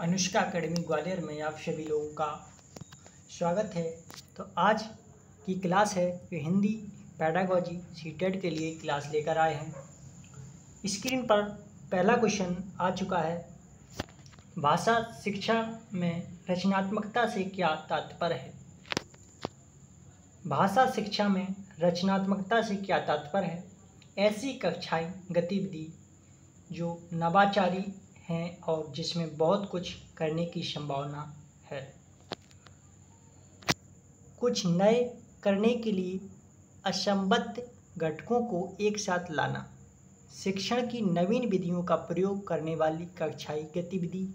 Anushka academy Gwalior में आप सभी लोगों का स्वागत है। तो आज की क्लास है कि हिंदी पेडागोजी सीटेट के लिए क्लास लेकर आए हैं। स्क्रीन पर पहला क्वेश्चन आ चुका है। भाषा शिक्षा में रचनात्मकता से क्या तात्पर्य है? भाषा शिक्षा में रचनात्मकता से क्या तात्पर्य है? ऐसी कक्षाई गतिविधि जो नवाचारी हैं और जिसमें बहुत कुछ करने की संभावना है। कुछ नए करने के लिए असंबद्ध घटकों को एक साथ लाना। शिक्षण की नवीन विधियों का प्रयोग करने वाली कक्षाई गतिविधि।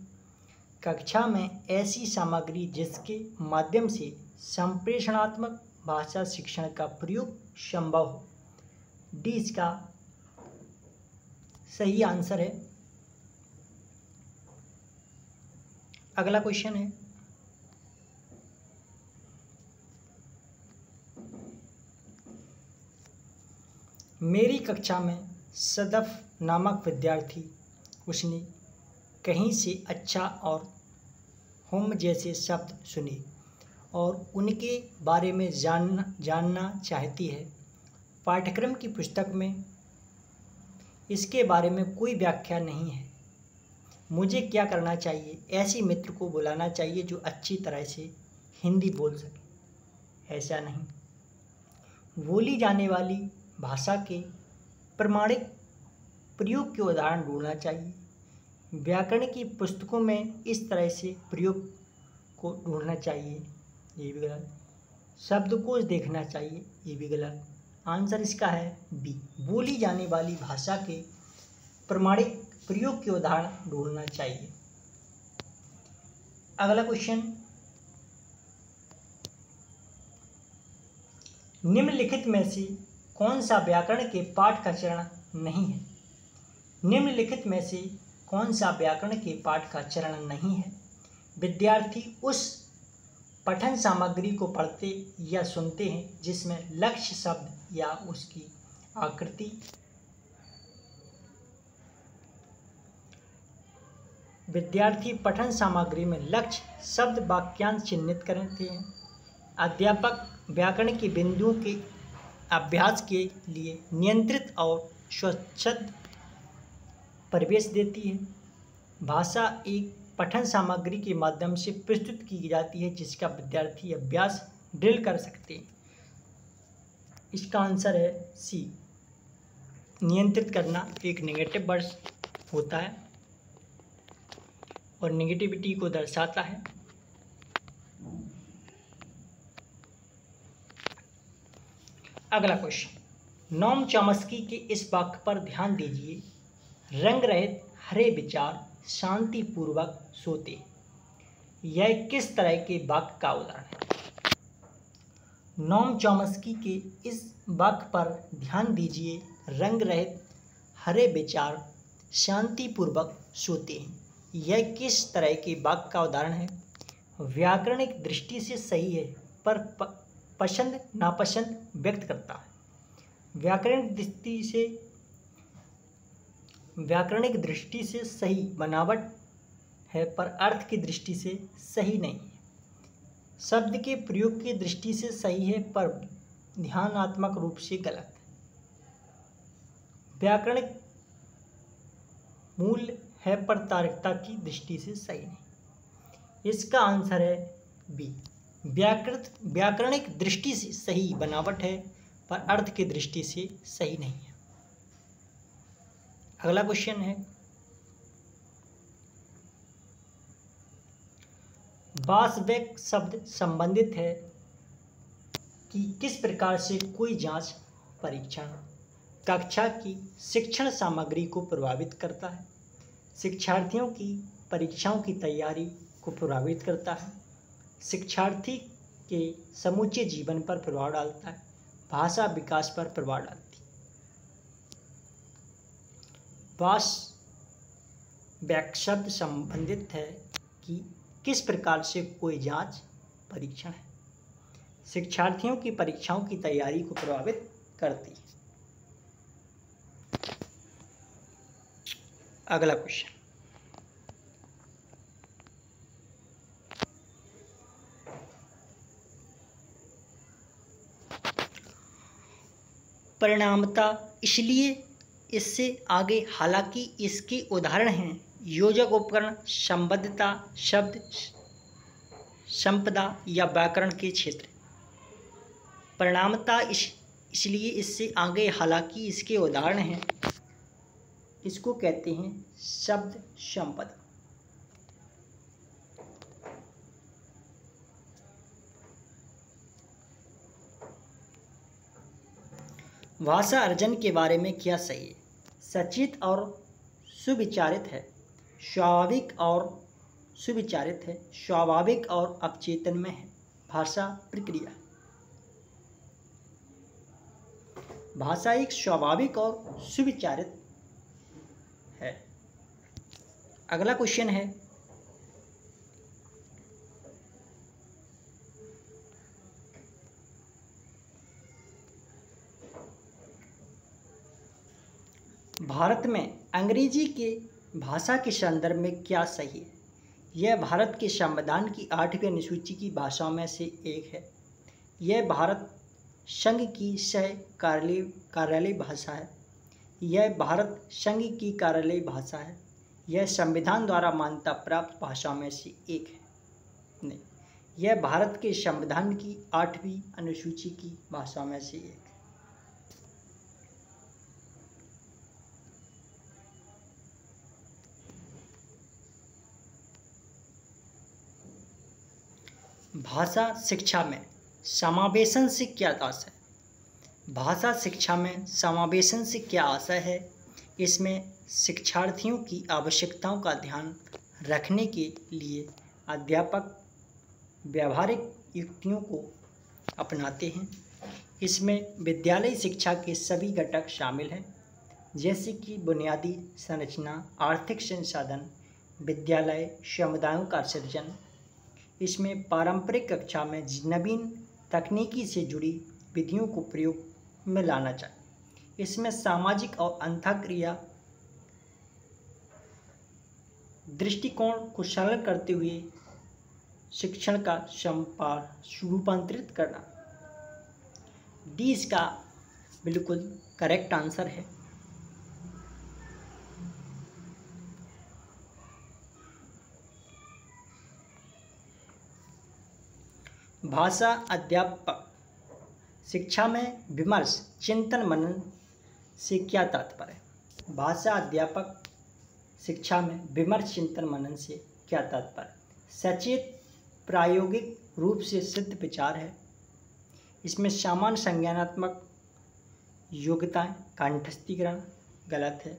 कक्षा में ऐसी सामग्री जिसके माध्यम से संप्रेषणात्मक भाषा शिक्षण का प्रयोग संभव हो। डी इसका सही आंसर है। अगला क्वेश्चन है, मेरी कक्षा में सदफ नामक विद्यार्थी, उसने कहीं से अच्छा और हम जैसे शब्द सुने और उनके बारे में जानना चाहती है। पाठ्यक्रम की पुस्तक में इसके बारे में कोई व्याख्या नहीं है। मुझे क्या करना चाहिए? ऐसी मित्र को बुलाना चाहिए जो अच्छी तरह से हिंदी बोल सके। ऐसा नहीं। बोली जाने वाली भाषा के प्रमाणिक प्रयोग के उदाहरण ढूंढना चाहिए। व्याकरण की पुस्तकों में इस तरह से प्रयोग को ढूंढना चाहिए। ये भी गलत। शब्दकोश देखना चाहिए। ये भी गलत। आंसर इसका है बी। बोली जाने वाली भाषा के प्रमाणिक प्रयोग के उदाहरण ढूंढना चाहिए। अगला क्वेश्चन, निम्नलिखित में से कौन सा व्याकरण के पाठ का चरण नहीं है? निम्नलिखित में से कौन सा व्याकरण के पाठ का चरण नहीं है? विद्यार्थी उस पठन सामग्री को पढ़ते या सुनते हैं जिसमें लक्ष्य शब्द या उसकी आकृति, विद्यार्थी पठन सामग्री में लक्ष्य शब्द वाक्यांश चिह्नित करते हैं। अध्यापक व्याकरण के बिंदुओं के अभ्यास के लिए नियंत्रित और स्वच्छंद परिवेश देती है। भाषा एक पठन सामग्री के माध्यम से प्रस्तुत की जाती है जिसका विद्यार्थी अभ्यास ड्रिल कर सकते हैं। इसका आंसर है सी। नियंत्रित करना एक नेगेटिव वर्ड होता है और नेगेटिविटी को दर्शाता है। अगला क्वेश्चन, नोम चॉम्स्की के इस वाक्य पर ध्यान दीजिए। रंग रहित हरे विचार शांतिपूर्वक सोते। यह किस तरह के वाक्य का उदाहरण है? नोम चॉम्स्की के इस वाक्य पर ध्यान दीजिए। रंग रहित हरे विचार शांतिपूर्वक सोते हैं। यह किस तरह के वाक्य का उदाहरण है? व्याकरणिक दृष्टि से सही है पर पसंद नापसंद व्यक्त करता है। व्याकरणिक दृष्टि से सही बनावट है पर अर्थ की दृष्टि से सही नहीं है। शब्द के प्रयोग की दृष्टि से सही है पर ध्यानात्मक रूप से गलत है। व्याकरणिक मूल है पर तार्किकता की दृष्टि से सही नहीं। इसका आंसर है बी। व्याकरणिक दृष्टि से सही बनावट है पर अर्थ की दृष्टि से सही नहीं है। अगला क्वेश्चन है, वास्तविक शब्द संबंधित है कि किस प्रकार से कोई जांच परीक्षण कक्षा की शिक्षण सामग्री को प्रभावित करता है। शिक्षार्थियों की परीक्षाओं की तैयारी को प्रभावित करता है। शिक्षार्थी के समूचे जीवन पर प्रभाव डालता है। भाषा विकास पर प्रभाव डालती है। वास्तविक शब्द संबंधित है कि किस प्रकार से कोई जांच परीक्षण है। शिक्षार्थियों की परीक्षाओं की तैयारी को प्रभावित करती है। अगला क्वेश्चन, परिणामता इसलिए इससे आगे, हालांकि इसके उदाहरण हैं योजक उपकरण, संबद्धता, शब्द संपदा या व्याकरण के क्षेत्र। परिणामता इसलिए इससे आगे, हालांकि इसके उदाहरण हैं, इसको कहते हैं शब्द संपदा। भाषा अर्जन के बारे में क्या सही है? सचेत और सुविचारित है, स्वाभाविक और सुविचारित है, स्वाभाविक और अवचेतन में है। भाषा प्रक्रिया, भाषा एक स्वाभाविक और सुविचारित है। अगला क्वेश्चन है, भारत में अंग्रेजी के भाषा के संदर्भ में क्या सही है? यह भारत के संविधान की 8वीं अनुसूची की भाषाओं में से एक है। यह भारत संघ की सह कार्यालय भाषा है। यह भारत संघ की कार्यालय भाषा है। यह संविधान द्वारा मान्यता प्राप्त भाषाओं में से एक है। नहीं, यह भारत के संविधान की 8वीं अनुसूची की भाषाओं में से एक है। भाषा शिक्षा में समावेशन से क्या आशय है? भाषा शिक्षा में समावेशन से क्या आशय है? इसमें शिक्षार्थियों की आवश्यकताओं का ध्यान रखने के लिए अध्यापक व्यावहारिक युक्तियों को अपनाते हैं। इसमें विद्यालय शिक्षा के सभी घटक शामिल हैं, जैसे कि बुनियादी संरचना, आर्थिक संसाधन, विद्यालय समुदायों का सृजन। इसमें पारंपरिक कक्षा में नवीन तकनीकी से जुड़ी विधियों को प्रयोग में लाना चाहिए। इसमें सामाजिक और अंतःक्रिया दृष्टिकोण को सरल करते हुए शिक्षण का रूपांतरित करना। डी इसका बिल्कुल करेक्ट आंसर है। भाषा अध्यापक शिक्षा में विमर्श, चिंतन, मनन से क्या तात्पर्य है? भाषा अध्यापक शिक्षा में विमर्श, चिंतन, मनन से क्या तात्पर्य? सचेत प्रायोगिक रूप से सिद्ध विचार है। इसमें सामान्य संज्ञानात्मक योग्यताएं, कंठस्थीकरण गलत है।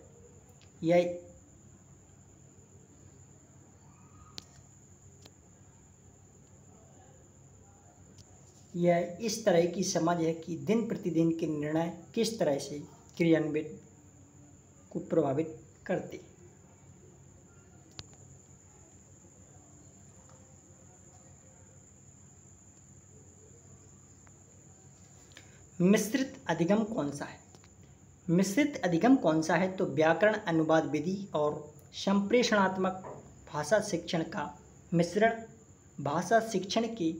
यह इस तरह की समझ है कि दिन प्रतिदिन के निर्णय किस तरह से क्रियान्वित को प्रभावित करते। मिश्रित अधिगम कौन सा है? मिश्रित अधिगम कौन सा है? तो व्याकरण, अनुवाद विधि और संप्रेषणात्मक भाषा शिक्षण का मिश्रण। भाषा शिक्षण के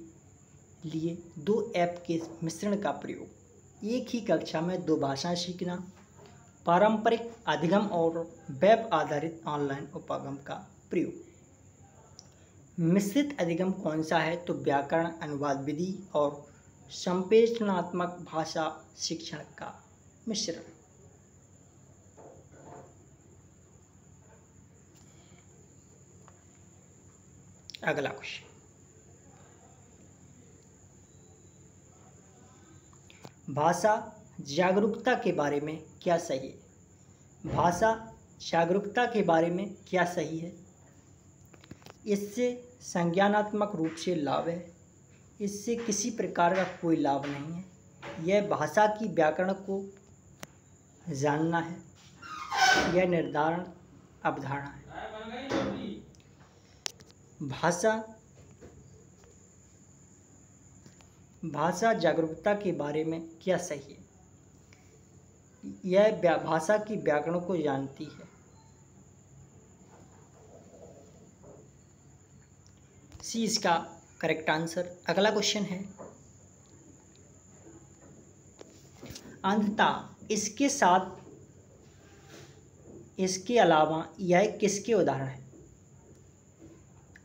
लिए 2 ऐप के मिश्रण का प्रयोग। एक ही कक्षा में 2 भाषाएं सीखना। पारंपरिक अधिगम और वेब आधारित ऑनलाइन उपागम का प्रयोग। मिश्रित अधिगम कौन सा है? तो व्याकरण, अनुवाद विधि और संप्रेषणात्मक भाषा शिक्षण का मिश्रण। अगला क्वेश्चन, भाषा जागरूकता के बारे में क्या सही है? भाषा जागरूकता के बारे में क्या सही है? इससे संज्ञानात्मक रूप से लाभ है। इससे किसी प्रकार का कोई लाभ नहीं है। यह भाषा की व्याकरण को जानना है। यह निर्धारण अवधारणा है। भाषा जागरूकता के बारे में क्या सही है? यह भाषा की व्याकरण को जानती है। सी इसका करेक्ट आंसर। अगला क्वेश्चन है, अंततः इसके साथ इसके अलावा यह किसके उदाहरण है?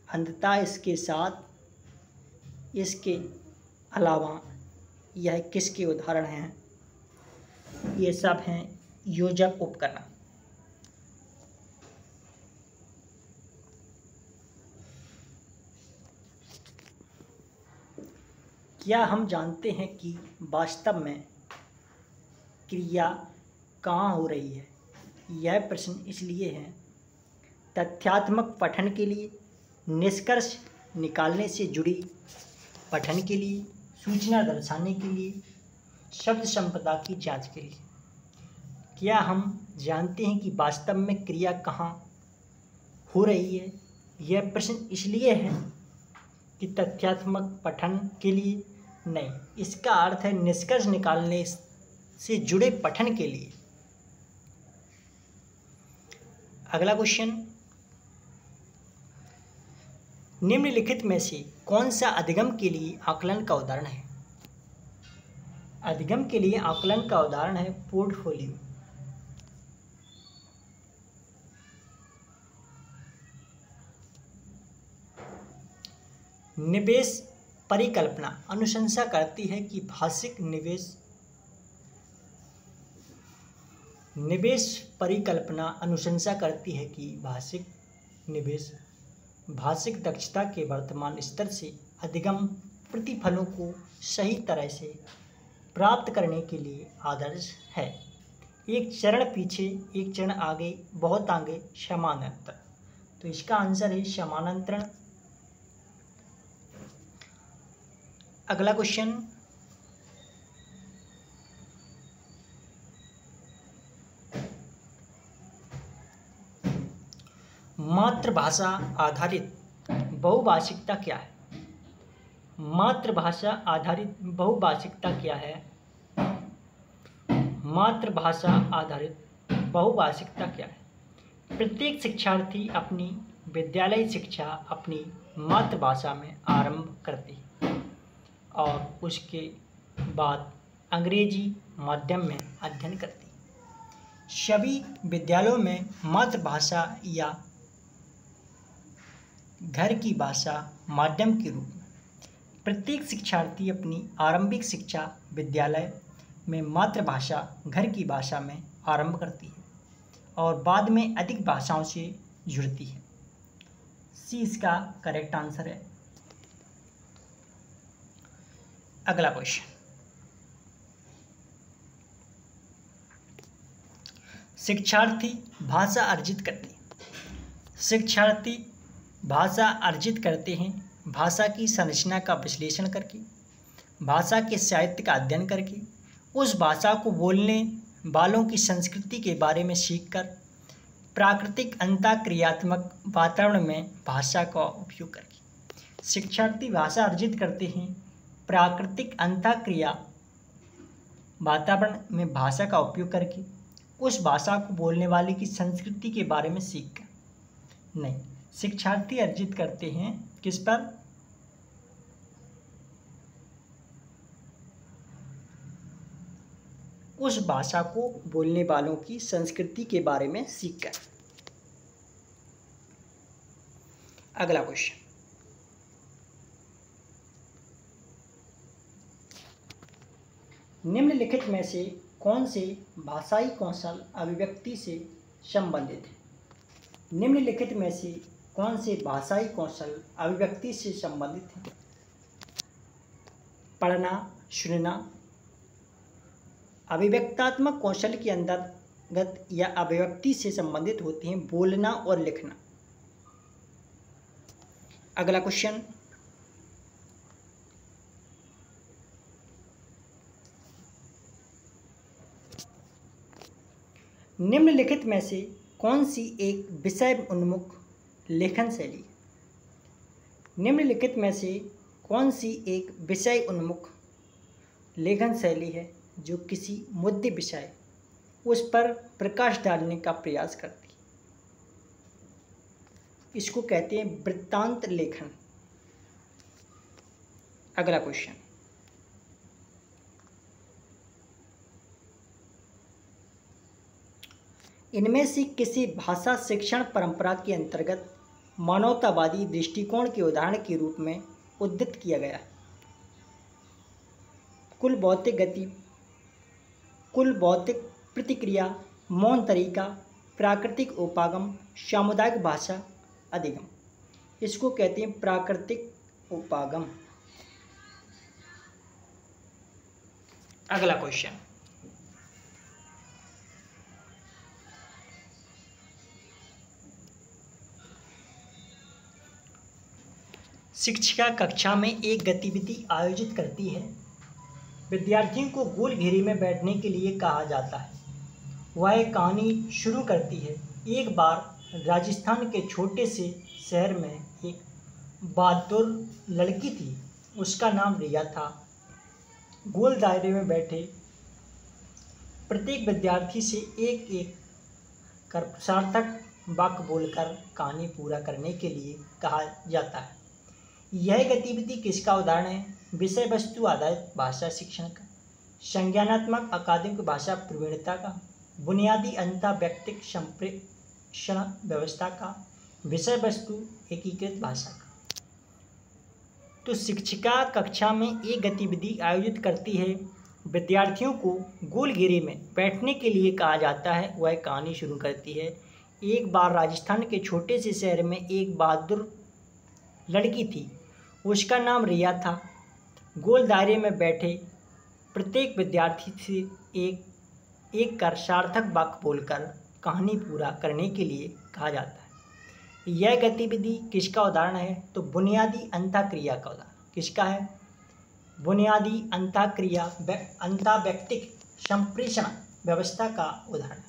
अंततः इसके साथ इसके अलावा यह किसके उदाहरण हैं? ये सब हैं योजक उपकरण। क्या हम जानते हैं कि वास्तव में क्रिया कहाँ हो रही है? यह प्रश्न इसलिए है तथ्यात्मक पठन के लिए, निष्कर्ष निकालने से जुड़ी पठन के लिए, सूचना दर्शाने के लिए, शब्द संपदा की जांच के लिए। क्या हम जानते हैं कि वास्तव में क्रिया कहाँ हो रही है? यह प्रश्न इसलिए है कि तथ्यात्मक पठन के लिए नहीं, इसका अर्थ है निष्कर्ष निकालने से जुड़े पठन के लिए। अगला क्वेश्चन, निम्नलिखित में से कौन सा अधिगम के लिए आकलन का उदाहरण है? अधिगम के लिए आकलन का उदाहरण है पोर्टफोलियो। निवेश परिकल्पना अनुशंसा करती है कि भाषिक निवेश परिकल्पना अनुशंसा करती है कि भाषिक निवेश भाषिक दक्षता के वर्तमान स्तर से अधिगम प्रतिफलों को सही तरह से प्राप्त करने के लिए आदर्श है। एक चरण पीछे, एक चरण आगे, बहुत आगे, समानांतर। तो इसका आंसर है समानांतरण। अगला क्वेश्चन, मातृभाषा आधारित बहुभाषिकता क्या है? मातृभाषा आधारित बहुभाषिकता क्या है? मातृभाषा आधारित बहुभाषिकता क्या है? प्रत्येक शिक्षार्थी अपनी विद्यालय शिक्षा अपनी मातृभाषा में आरंभ करती है और उसके बाद अंग्रेजी माध्यम में अध्ययन करती है। सभी विद्यालयों में मातृभाषा या घर की भाषा माध्यम के रूप में प्रत्येक शिक्षार्थी अपनी आरंभिक शिक्षा विद्यालय में मातृभाषा घर की भाषा में आरंभ करती है और बाद में अधिक भाषाओं से जुड़ती है। सी इसका करेक्ट आंसर है। अगला क्वेश्चन, शिक्षार्थी भाषा अर्जित करते हैं। शिक्षार्थी भाषा अर्जित करते हैं भाषा की संरचना का विश्लेषण करके, भाषा के साहित्य का अध्ययन करके, उस भाषा को बोलने वालों की संस्कृति के बारे में सीखकर, प्राकृतिक अंतःक्रियात्मक वातावरण में भाषा का उपयोग करके। शिक्षार्थी भाषा अर्जित करते हैं प्राकृतिक अंतःक्रिया वातावरण में भाषा का उपयोग करके, उस भाषा को बोलने वाले की संस्कृति के बारे में सीखकर। नहीं, शिक्षार्थी अर्जित करते हैं किस पर? उस भाषा को बोलने वालों की संस्कृति के बारे में सीखकर। अगला क्वेश्चन, निम्नलिखित में से कौन से भाषाई कौशल अभिव्यक्ति से संबंधित है? निम्नलिखित में से कौन से भाषाई कौशल अभिव्यक्ति से संबंधित हैं? पढ़ना, सुनना। अभिव्यक्तात्मक कौशल के अंतर्गत या अभिव्यक्ति से संबंधित होते हैं बोलना और लिखना। अगला क्वेश्चन, निम्नलिखित में से कौन सी एक विषय उन्मुख लेखन शैली है? निम्नलिखित में से कौन सी एक विषय उन्मुख लेखन शैली है जो किसी मुद्दे विषय उस पर प्रकाश डालने का प्रयास करती है? इसको कहते हैं वृत्तांत लेखन। अगला क्वेश्चन, इनमें से किसी भाषा शिक्षण परंपरा के अंतर्गत मानवतावादी दृष्टिकोण के उदाहरण के रूप में उद्धृत किया गया है? कुल भौतिक प्रतिक्रिया, मौन तरीका, प्राकृतिक उपागम, सामुदायिक भाषा अधिगम। इसको कहते हैं प्राकृतिक उपागम। अगला क्वेश्चन, शिक्षिका कक्षा में एक गतिविधि आयोजित करती है। विद्यार्थियों को गोल घेरे में बैठने के लिए कहा जाता है। वह एक कहानी शुरू करती है। एक बार राजस्थान के छोटे से शहर में एक बहादुर लड़की थी। उसका नाम रिया था। गोल दायरे में बैठे प्रत्येक विद्यार्थी से एक एक कर सार्थक वाक्य बोलकर कहानी पूरा करने के लिए कहा जाता है। यह गतिविधि किसका उदाहरण है? विषय वस्तु आधारित भाषा शिक्षण का, संज्ञानात्मक अकादमिक भाषा प्रवीणता का, बुनियादी अंतःव्यक्तिक संप्रेषण व्यवस्था का, विषय वस्तु एकीकृत भाषा का। तो शिक्षिका कक्षा में एक गतिविधि आयोजित करती है। विद्यार्थियों को गोल घेरे में बैठने के लिए कहा जाता है। वह कहानी शुरू करती है। एक बार राजस्थान के छोटे से शहर में एक बहादुर लड़की थी। उसका नाम रिया था। गोल दायरे में बैठे प्रत्येक विद्यार्थी से एक एक कर सार्थक वाक्य बोलकर कहानी पूरा करने के लिए कहा जाता है। यह गतिविधि किसका उदाहरण है? तो बुनियादी अंतःक्रिया का उदाहरण। किसका है? बुनियादी अंतःक्रिया अंतःव्यक्तिक संप्रेषण व्यवस्था का उदाहरण।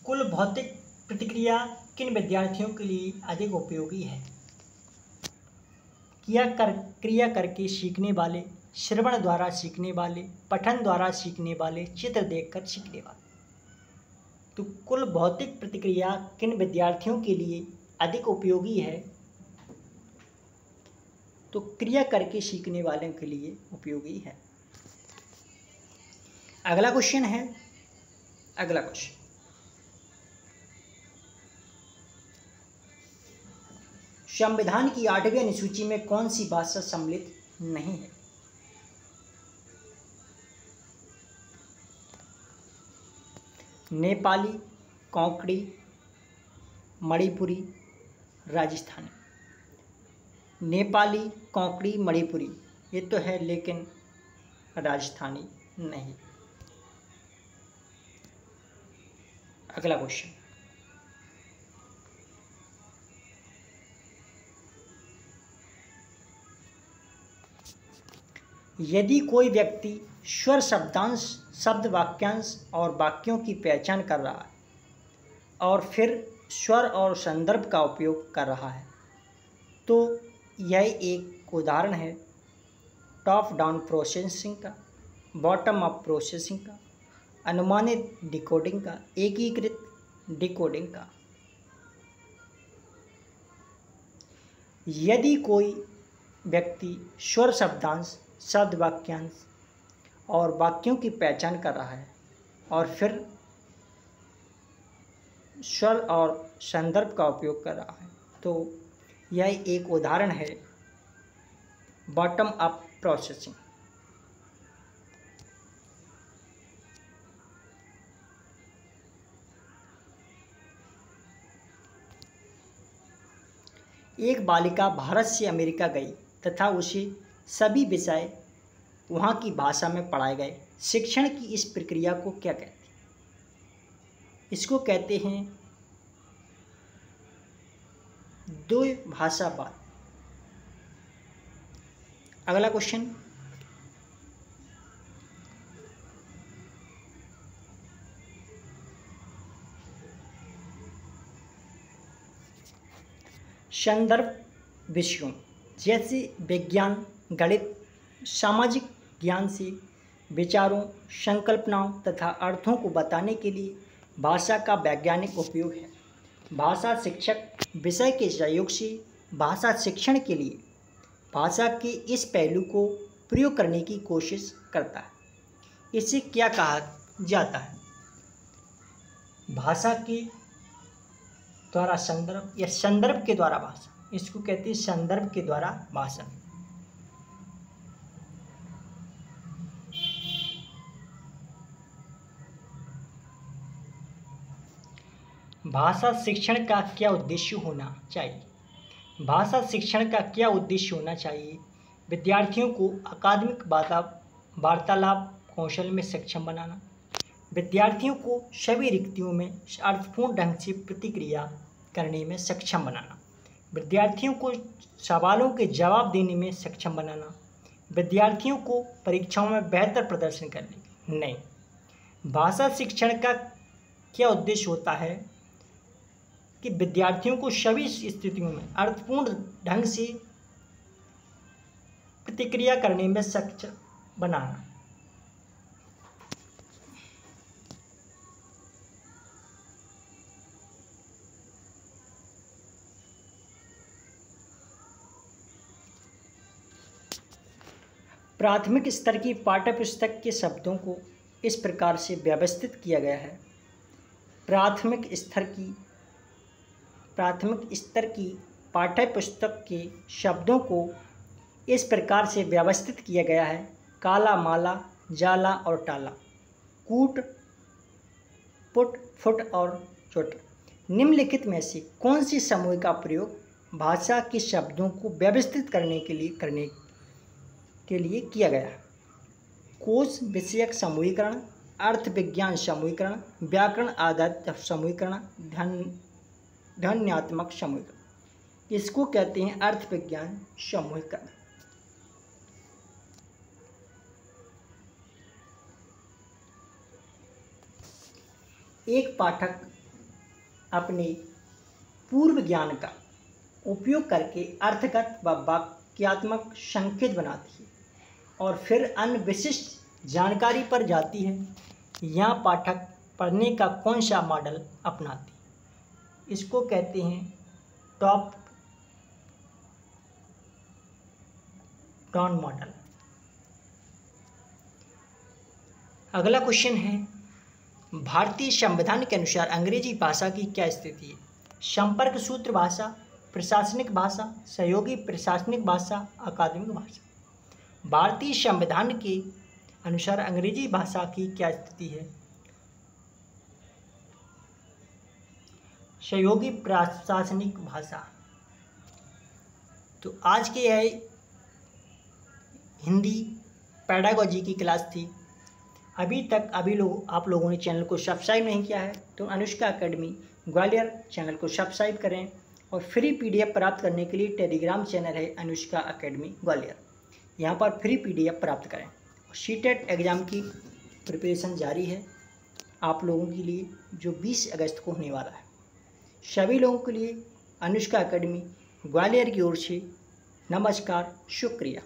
कुल भौतिक प्रतिक्रिया किन विद्यार्थियों के लिए अधिक उपयोगी है? क्रिया करके सीखने वाले, श्रवण द्वारा सीखने वाले, पठन द्वारा सीखने वाले, चित्र देखकर सीखने वाले। तो कुल भौतिक प्रतिक्रिया किन विद्यार्थियों के लिए अधिक उपयोगी है? तो क्रिया करके सीखने वालों के लिए उपयोगी है। अगला क्वेश्चन है, अगला क्वेश्चन, संविधान की 8वीं अनुसूची में कौन सी भाषा सम्मिलित नहीं है? नेपाली, कोंकणी, मणिपुरी, राजस्थानी। नेपाली, कोंकणी, मणिपुरी ये तो है, लेकिन राजस्थानी नहीं। अगला क्वेश्चन, यदि कोई व्यक्ति स्वर शब्दांश, शब्द वाक्यांश और वाक्यों की पहचान कर रहा है और फिर स्वर और संदर्भ का उपयोग कर रहा है, तो यह एक उदाहरण है टॉप डाउन प्रोसेसिंग का, बॉटम अप प्रोसेसिंग का, अनुमानित डिकोडिंग का, एकीकृत डिकोडिंग का। यदि कोई व्यक्ति स्वर शब्दांश, शब्द वाक्यांश और वाक्यों की पहचान कर रहा है और फिर स्वर और संदर्भ का उपयोग कर रहा है, तो यह एक उदाहरण है बॉटम अप प्रोसेसिंग। एक बालिका भारत से अमेरिका गई तथा उसे सभी विषय वहाँ की भाषा में पढ़ाए गए। शिक्षण की इस प्रक्रिया को क्या कहते हैं? इसको कहते हैं द्विभाषावाद। अगला क्वेश्चन, संदर्भ विषयों जैसे विज्ञान, गणित, सामाजिक ज्ञान से विचारों, संकल्पनाओं तथा अर्थों को बताने के लिए भाषा का वैज्ञानिक उपयोग है। भाषा शिक्षक विषय के सहयोग से भाषा शिक्षण के लिए भाषा के इस पहलू को प्रयोग करने की कोशिश करता है। इसे क्या कहा जाता है? भाषा के द्वारा संदर्भ या संदर्भ के द्वारा भाषा, इसको कहते हैं संदर्भ के द्वारा भाषा। भाषा शिक्षण का क्या उद्देश्य होना चाहिए? भाषा शिक्षण का क्या उद्देश्य होना चाहिए? विद्यार्थियों को अकादमिक वार्तालाप कौशल में सक्षम बनाना, विद्यार्थियों को सभी रिक्तियों में अर्थपूर्ण ढंग से प्रतिक्रिया करने में सक्षम बनाना, विद्यार्थियों को सवालों के जवाब देने में सक्षम बनाना, विद्यार्थियों को परीक्षाओं में बेहतर प्रदर्शन करने। नहीं, भाषा शिक्षण का क्या उद्देश्य होता है कि विद्यार्थियों को सभी स्थितियों में अर्थपूर्ण ढंग से प्रतिक्रिया करने में सक्षम बनाना। प्राथमिक स्तर की पाठ्यपुस्तक के शब्दों को इस प्रकार से व्यवस्थित किया गया है। प्राथमिक स्तर की पाठ्यपुस्तक के शब्दों को इस प्रकार से व्यवस्थित किया गया है: काला, माला, जाला और टाला, कूट, पुट, फुट और चुट। निम्नलिखित में से कौन सी समूह का प्रयोग भाषा के शब्दों को व्यवस्थित करने के लिए किया गया है? कोश विषयक समूहीकरण, अर्थ विज्ञान समूहीकरण, व्याकरण आधारित समूहीकरण, ध्वन्यात्मक समूहीकरण। इसको कहते हैं अर्थ विज्ञान समूहीकरण। एक पाठक अपने पूर्व ज्ञान का उपयोग करके अर्थगत व वाक्यात्मक संकेत बनाती है और फिर अन्य विशिष्ट जानकारी पर जाती है। यहाँ पाठक पढ़ने का कौन सा मॉडल अपनाती है? इसको कहते हैं टॉप डाउन मॉडल। अगला क्वेश्चन है, भारतीय संविधान के अनुसार अंग्रेजी भाषा की क्या स्थिति है? संपर्क सूत्र भाषा, प्रशासनिक भाषा, सहयोगी प्रशासनिक भाषा, अकादमिक भाषा। भारतीय संविधान के अनुसार अंग्रेजी भाषा की क्या स्थिति है? सहयोगी प्रशासनिक भाषा। तो आज के यह हिंदी पेडागोजी की क्लास थी। आप लोगों ने चैनल को सब्सक्राइब नहीं किया है तो अनुष्का एकेडमी ग्वालियर चैनल को सब्सक्राइब करें और फ्री पीडीएफ प्राप्त करने के लिए टेलीग्राम चैनल है अनुष्का एकेडमी ग्वालियर, यहाँ पर फ्री पीडीएफ प्राप्त करें। सीटेट एग्ज़ाम की प्रिपरेशन जारी है आप लोगों के लिए, जो 20 अगस्त को होने वाला है। सभी लोगों के लिए अनुष्का एकेडमी ग्वालियर की ओर से नमस्कार, शुक्रिया।